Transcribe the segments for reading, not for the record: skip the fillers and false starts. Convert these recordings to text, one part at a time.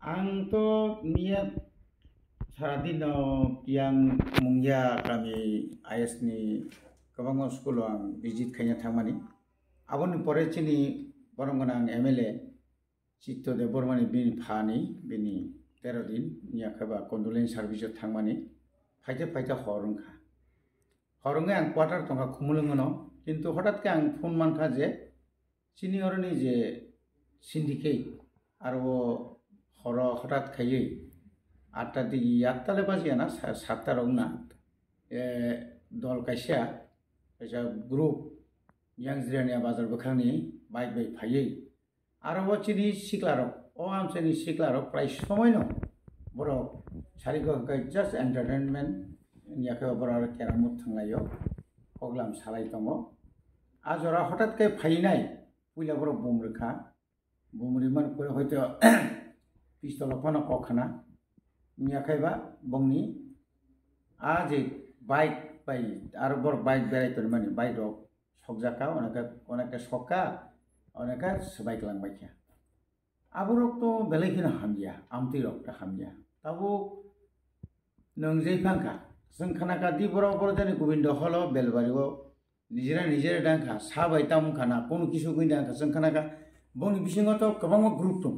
Ang to niat saradin yang mungya kami ayas ni kabang school ang visit kanya thangmani abon pore chini borong ganang MLA Chitto de Bormani bini phani bini 13 din niya khaba condolence service thangmani faita horongka ang quarter tongka khumulungono kintu hotat ke ang phone mankha je senior ni je syndicate aro horo hotat khayei 8টা দিকে 8টালে বাজিয়া না 7টা রং না দল কাইসা কাইসা group yang jiranया bazar bokhangni bike bai phayei aro chini siklarok o amchani siklarok prai somoy no borok sariko kai just entertainment niaka borok keramut thanglayo program salai tongo ajora hotat kai phainai puila borok bomrikha bomriman pore hoyto pistol phano kokhana niakaiba bongni aje bike bai aro bor bike berai tormani bike rok সকজাকা অনেকে সকা অনেকে সবাই লাংবাইখা আবরক তো বেলেগিনা হামিয়া আমতি রকটা হামিয়া তাবো নং যেই ফাংখা जों खानाका দি বড় বড় জানি গোবিন্দ হল বেলবারিও নিজেরা ডাংখা সাবাই তাম খানা কোনো কিছু গই ডাংখা जों खानाका বনি বিসিংত গোবাং গ্রুপ দं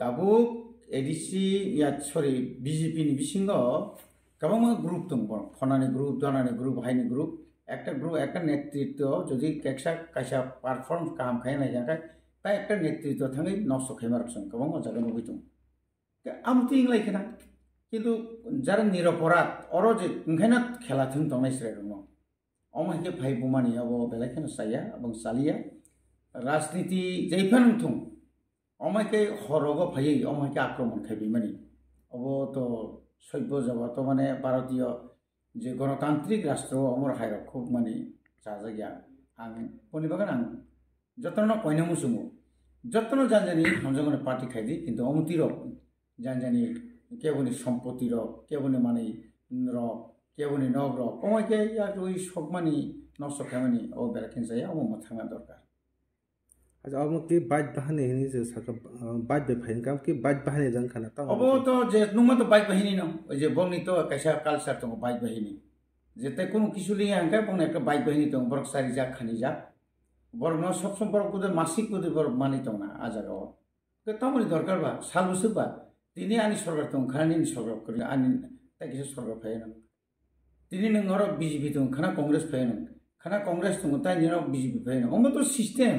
তাবো এডিসি সরি বিজেপি नि বিসিংগ গোবাং গ্রুপ दं ফনানি গ্রুপ দানানি গ্রুপ হাইনি গ্রুপ একটা গ্রুপ একটা নেতৃত্ব যদি কাইসা পারফর্ম কাম খাইনাय जाखाय ता একটা নেতৃত্ব থাङै নষ্ট খাইমারছং गोबां জায়গা नुबैदों আমতি इंलायखना কিন্তু যারা নিরপরাধ অর যে ओंखायनो খেলা থং दंनाय सराय दङ अमाइके भाई बुमानि अबो बेलायखनो साया এবং सालिया राजनीति जैफान थं अमाइके हरगो भाई अमाइके आक्रमण खाइबिमानि अबो तो सभ्य जगत माने भारतीय যে গণতান্ত্রিক রাষ্ট্র অমর হাইর খুব মানে জায়গা আং পনিবাগান আং যতন কয়না মুসুমু যতন জানজানি হামজগনে পার্টি খাইদি কিন্তু অমতির জানজানি কেবনি সম্পত্তির কেবনি মানে র কেবনি নগ র কমাইকে ইয়াক ওই সব মানে নষ্ট খামানি ও বেরাকিন যায় অমম থাঙা দরকার আচ্ছা অমকি বাইক বাহানি হিনি যে সাকা বাইক বে ফাইন কাম কি বাইক বাহানি জাং খানা তা অব তো যে নুমা তো বাইক বাহিনী ন ওই যে বংনি তো কাইসা কালচার তো বাইক বাহিনী যেতে কোনো কিছু লিয়ে আঙ্কা বং একটা বাইক বাহিনী তো বরক সারি যা খানি যা বরক ন সব সম্পর্ক কুদে মাসিক কুদে বরক মানি তো না আজাগাও কে তামনি দরকার বা সাল বসুবা তিনি আনি সরকার তো খানি সরকার করি আনি তা কিছু সরকার ফাই না তিনি নর বিজেপি তো খানা কংগ্রেস ফাই না খানা কংগ্রেস তো তাই নির বিজেপি ফাই না অঙ্গ তো system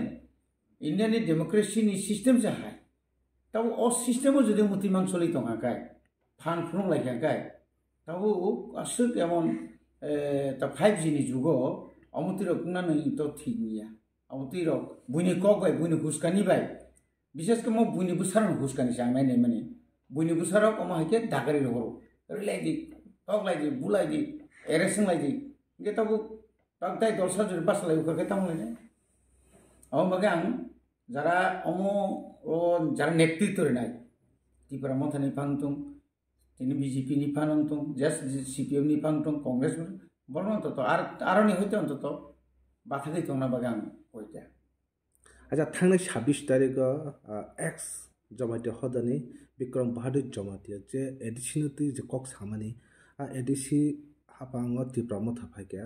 Indian democracy ni system se hai tau o system jodi mutimang soli tonga kai phan phung lai kai tau asuk emon ta 5G ni jugo amutiro kungna nei to thik niya amutiro buini kok bai buini huskani bai বিশেষ করে mo buini busar huskani sang nai nei mani buini busar ko ma hake dakari ro relai di tok lai di bulai di eresing lai di ge tau tak dai dolsa jor bas lai ko ke tam lai au magang যারা যারা নেতৃত্ব নাই ত্রিপুরা মথানি ফাংটং তিনি BJP নি ফাংটং just CPM নি ফাংটং কংগ্রেস বর্ণ অন্তত আর নি হইতে অন্তত বাথাকে তোনা বাগান হইতে আচ্ছা থাংনে 26 তারিখ এক্স জমাতে হদানি বিক্রম বাহাদুর জমাতে যে এডিশনতি যে কক সামানি এডিসি হাপাঙ্গ ত্রিপুরা মথা ফাইকে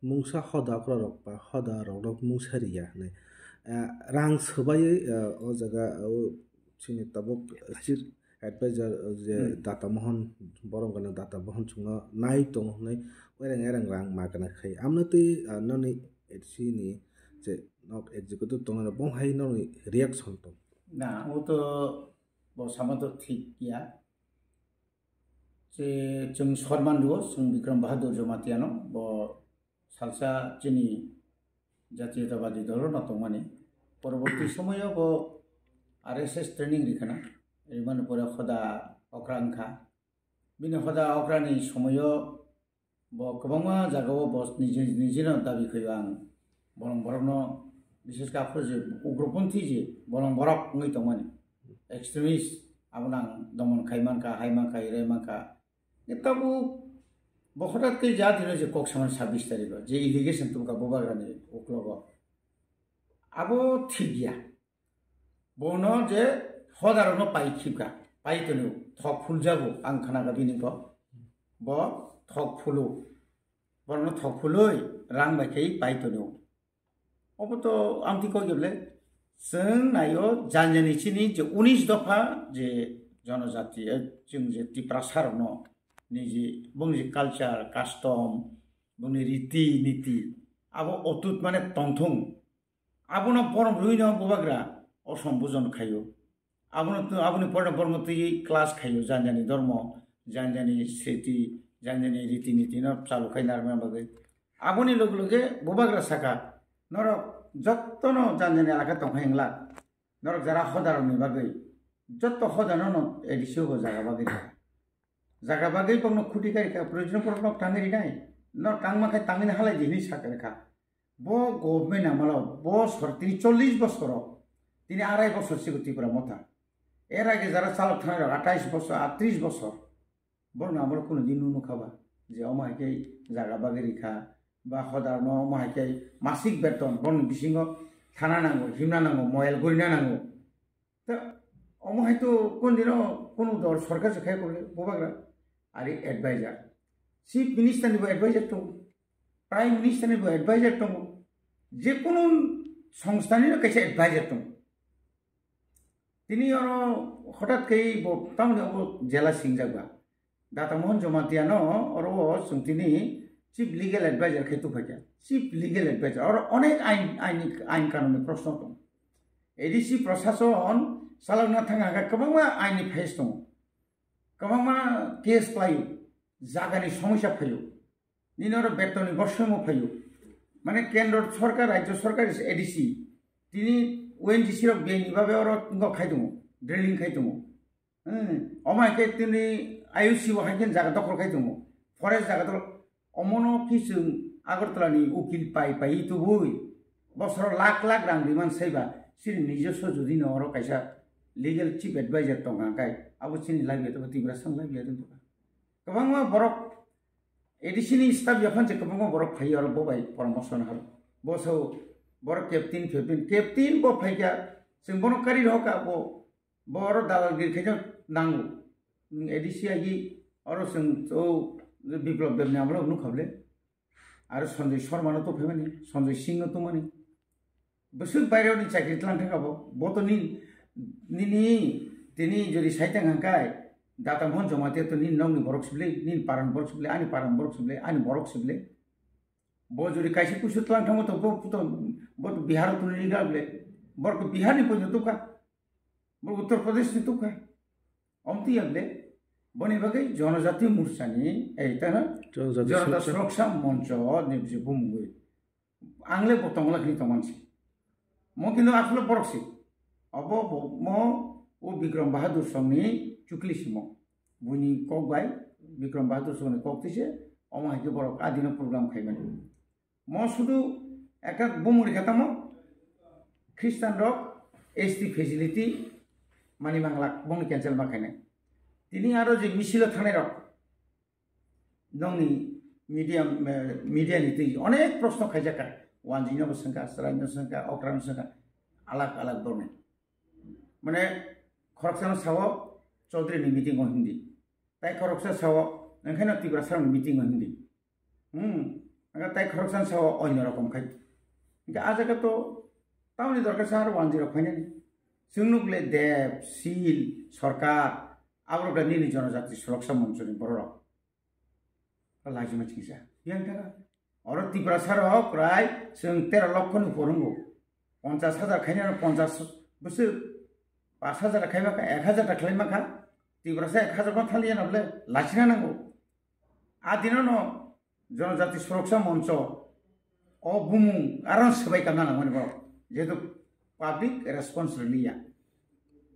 মুংসা হদা ক্ররক বা হদা রক মুংসারিয়া নে rang sebagai o jaga o sini tabuk chief advisor je data mohon borong kana data mohon chunga nai tong nai erang rang magana khai amna tei noni etsi ni je nok executive tong na bong hai noni reaction tong na o to bo samato thik ya je jung sorman ro sung bikram bahadur jomatiano bo salsa chini জাতীয়তাবাদী দল নতমানি পরবর্তী সময়ও ব RSS training রিখানা এরিমান পরে খদা অক্রাংখা বিনে খদা অক্রানি সময়ও ব গোबां জায়গাও ব নিজের দাবি খৈব আং বরং বরং বিশেষ কাফর যে উগ্রপন্থী যে বরং বরক ngै তমানি এক্সট্রিমিস্ট আবনাং দমন খাইমানকা হাইমানকা ইরাইমানকা এতাবু বহরাত কে যা দিন যে কক সামান 26 তারিখ যে ইরিগেশন তুমকা bobagrani uklogo abo thigya bono je हदारनो पाइखिबगा पाइतनु थक फुल जाबो आं खानागा बिनिखौ ब थक फुलु बरनो थक फुलुय रां बायखै पाइतनु अबतो आमति को गेबले जों नायो जानजानिचिनि जे 19 दफा जे जनजाति जों जे तिप्रासार न निजि बुंजि कालचार कास्टम बुंनि रीति नीति आबो अतुत माने तंथुं आबोनो बरम रुइनो बुबाग्रा असम बुजन खायो आबोनो पढ़ना बरमति क्लास खायो जानजानि धर्म जानजानि स्थिति जानजानि रीति नीति न चालु खाइ नारमा बागै आबोनि लोग लोगे बुबाग्रा साका नरक जत्तनो जानजानि आलाका तंखायंला नरक जरा हदारनि बागै जत्तो हदारनो एडिसियो जागा बागै पंनो खुटी कारिका प्रयोजन परनो टांगेरि नाय न टांगमाखाय टांगिना हालाय दिनि साकरेखा बो गभर्नमेन्ट आमालो बो सरतिनि 40 बছর তিনি 2.5 বছর সিগতিপুরা মথা এর আগে যারা চালক থানার 28 বছর 38 বছর বরং আমরা কোনোদিন নুনো খাবা যে অমাহাইকে জায়গা বাগেরিখা বা হদারন অমাহাইকে মাসিক বেতন বরং বিসিং থানা নাঙ্গো হিমনা নাঙ্গো ময়েল গরিনা নাঙ্গো তা অমাহাইতো কোন দিনও কোনো দর সরকার খাই করলে বোবাগ্রা আর এডভাইজার চিফ মিনিস্টারনিবো এডভাইজার দं प्राइम मिनिस्टारनिबो एडभाइजार दं जेकुनु संस्थानिनो कायसे एडभाइजार दं तिनि हठात कै तामने जेला सिंजाबा दाता मोहन जमातियानो और जोंतिनि चिफ लीगल एडभाइजार खेतु फाइया चिफ लीगल एडभाइजार और अनेक आइन कानुननि प्रश्न दं एडिसि प्रशासन सालावना थाङा गोबां आइननि फेस दं गोबां केस लायो जागानि समस्या फैयो निनर बेतननि बर्षमो फैयो माने केंद्र सरकार राज्य सरकार एडिसि तिनि ओएनजीसी रक बेनि बाबे और खाइदों ड्रिलिंग खाइदों अमायके तिनि आईयूसी हाइकेन जागा दखल खाइदों फरेस्ट जागा दखल अमनो किसुं आगरतलानि उकिल पाइ तो बय बसर लाख लाख रां डिमान्ड सैबा सिरि निजस्व जुदि नरो कायसा लीगल चीफ एडवाइजर दं गाय आबो सिनि लागिया तो तिब्रा सान लागिया दं गोबां बरक एडिसिनि स्टाफ याफान जे गोबां बरक फायो आरो बबाय प्रमोशन हाल बसौ बरक कैप्टेन बो फाइका जों बनकारि हका बो बर दालालगिर खायनो नांगौ एडिसि आगि आरो जों तो बिप्लब देवनि आमला नुखाबले आरो संजय शर्मानो तो फैमानि संजय सिंह तो मानि बसुक बायरावनि चाकरि लांथांगाबो बतनि तिनि जदि साइतां हांकाय दाता मोहन जमातिया तो नीन नंगनि बरक सिबले नीन पारान बरक सिबले आनि पारान बरक सिबले आनि बरक सिबले बो जदि कायसे कुसुत लांथांगो तो बो बिहार तो नी गाबले बरक बिहारनि पयनो तुका बो उत्तर प्रदेश नि तुका अमति आबले बनि बागै जनजाति मोर्चानि एइताना जनता सुरक्षा मंच निबजे बुमुगै आंले बतंगला खनि तमानसि म किन्तु आखले बरकसि अब म ओ विक्रम बहादुर संनि चुकली सिमो बुनी कक बाय विक्रम बहादुर संनि ककतिसे अमाहाइके बरक आदिनो प्रोग्राम खाइबाय म शुधु একটা बुमुरि खाताम ख्रिस्टान रक एसटी फेसिलिटी मानि बांला बंनि कैंसेल माखायनाय तिनि आरो जे मिसिल थानाय रक नंनि मीडिया नीति अनेक प्रश्न खाइजाका वानजिनो बसंका सराइनो संका अक्रानो संका अलग अलग बरने माने खरकसानो सावो चौधरी मीटिंग हिंदी ताई खरकसा सावो ओंखायनो तिब्रा सारनि मीटिंग हिंदी ताई खरकसान सावो अन्य रकम खाइ आजाका तो तावनि दरकार सार 10 फाइनानि जोंनुबले देव सील सरकार आब्रगा निनि जनजाति सुरक्षा मंचनि बररा लाजिमा थिसा यांटारा और तिब्रा सार प्राय जों 13 लक्षनि फोरंगो 50,000 खाइना 50 बोसोर 5,000 खाइमाखा 1,000 टाका खाइमाखा तिब्रासा 1,000 थालिया नबले लाचिना नांगौ आदिनो न जनजाति सुरक्षा मंच ओ बुमु आरो सबाय कामना नांगौ बा जेतु पब्लिक रेस्पॉन्स लिया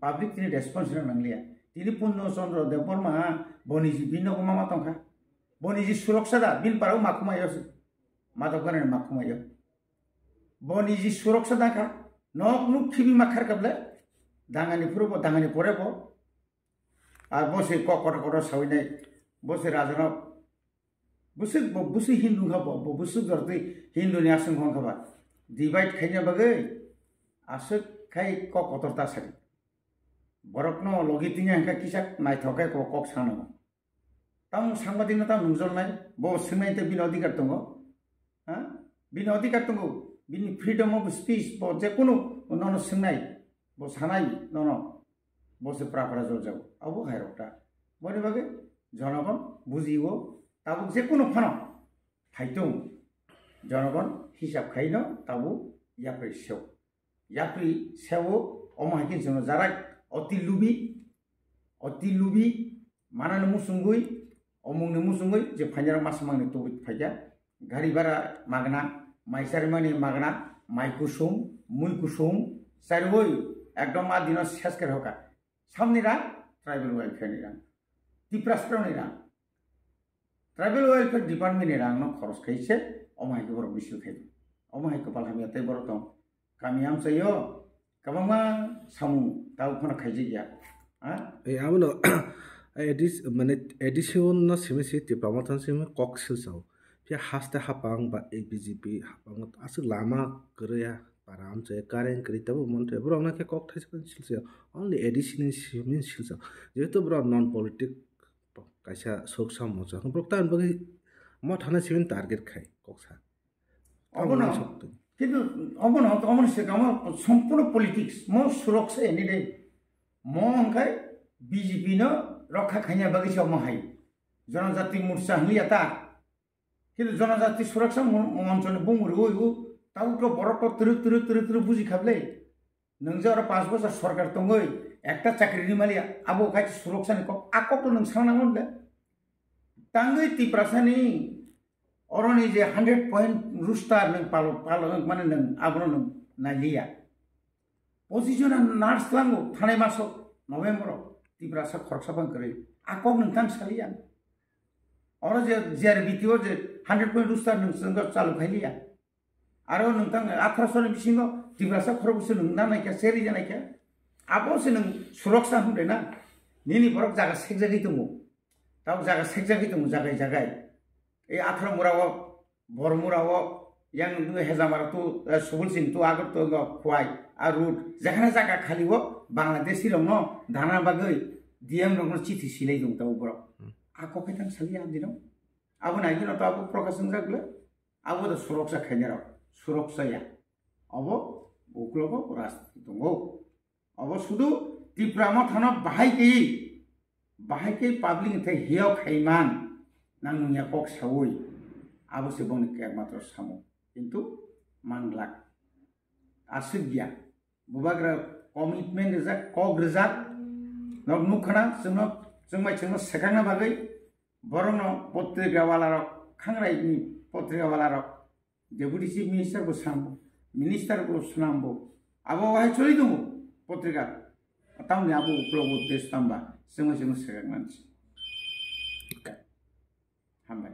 पब्लिक तिनि रेस्पॉन्स नांलिया तिनि पुण्य चंद्र देवबर्मा बनिजि बिनो मामा तंखा बनिजि सुरक्षा दा बिन पाराव माखुमायो मादकगने माखुमायो बनिजि सुरक्षा दाखा नक नुक खिबि माखार काबले दांगानि फुरबो दांगानि परेबो आ बसे ककर सावैनाय बसे राजानाव बुसु हिंदू खाबो बुसु दरते हिंदूनि आसं खाबा डिवाइड खाइना बागै आसो खाइ ककतर तासारि borokno logi tinga hangka kisak naithokai kok sano tang sangbadik ta nungjolnai bo singnai te bini अधिकार tongo ha bini अधिकार tongo bini freedom of speech bo je kono nono singnai bo sanai nono bo se prapara jor jabo abo hairokta boni bage জনগণ বুঝিব তাবো যে কোনো Fanon ফাইতো জনগণ হিসাব খাইন তাবো ইয়াপ্রি সেও অমাহিকিন জন্য যারা অতি লুবি মানানো মুসুঙ্গুই অমুংনি মুসুঙ্গুই যে ফাইনার মাস মাংনি তবি ফাইয়া গাড়ি ভাড়া মাগনা মাইসারি মানি মাগনা মাই কুসুম মুই কুসুম চাইবই একদম দিন শেষ করে হকা সামনে রাং ট্রাইবেল ওয়েলফেয়ারনি রাং টিপ্রাসপ্রাवनि रां ट्राइबल वेलफेयर डिपार्टमेंटनि रांनो खरस खाइसे अमाहायखौ बर बिसु खाइ अमाहायखौ पालहामिया तै बर दं गामियाम चयो कबांमा सामु दाउ फना खाइजे गया हा ए आमनो माने एडिशन न सिमेसि टिप्रामथन सिमे कक्सिलसाव फिया हास्ता हापां बा एबीजीपी हापां आसु लामा गरया पाराम चे कारें करिताबो मनथे ब्रना के कक थाइसखन सिलसे ओनली एडिशन सिमिन सिलसा जेतो ब्र नन पॉलिटिक काइसा सोकसा मोचा प्रक्तान बगे म थाना सिमिन टार्गेट खाइ कक्सा अबन किन्तु अबन से गाम सम्पूर्ण पॉलिटिक्स म सुरक्षा एनि दे म अंखाय बीजेपी न रक्षा खाइया बगे छ म हाइ जनजाति मोर्चा हलियाता किन्तु जनजाति सुरक्षा मंचने बुंगुरु ताउको बरको तुरु बुझि खाबले नोंजो आरो 5 बोसोर सरकार दङै একটা চাকরিনি মালিয়া আবো কাই সুরক্ষানি কক আকক নং সাংনাंगोनले तांगै तिप्रासानि अरनि जे 100 पॉइंट रुस्टार नों पालो माने नों आबनो नों नालिया पजिशन नार्स लांगो थानाय मासो नभेम्बर तिप्रासा खरसा बांकरै आকক नोंथां सालिया अर जे जेआरबिटिओ जे 100 पॉइंट रुस्टार नों संग चालु खाइलिया आरो नोंथां 1800 नि बिसिङो तिप्रासा खरबसो नों नानायका सेरि जानायका आबो से नों सुरक्षा होदे ना निनि बरक जागा सेकजागै दङ ताव जागा सेकजागै दङ जागाय ए आथरा मुराव बरमुराव yang हेजामारा तो सुबुल सिंह तो आगर तो खुआय आ रूट जेखाना जागा खालिबो बांलादेश रंग दाना बागै डीएम रंग चिठी सिलै दङ ताव बर आको खैथां सालिया दिनो आबो नागिनो तो आबो प्रकाशन जागले आबो तो सुरक्षा खैनेर सुरक्षाया अबो उक्लबो राजनीति दङ अब शुद्ध तिप्रामा थाना बाहायकै पाब्लिक थे हियाव खाइमान नांनुया कक सावै आबो से बनि के मात्र सामो किन्तु मानलाक आसिगिया बुबाग्रा कमिटमेन्ट जा कक रिजाक नक नुखना जोंमाइचोंनो सेखांना बागै बरनो पत्रिका वाला रक खांरायनि पत्रिका वाला रक डेपुटी चीफ मिनिस्टर को सामबो मिनिस्टर को सुनामबो आबो वाहाय चलि दङ पत्रिका तामनि आबो उपलब्ध देश तामबा जों सेगांनानैसो हामबाय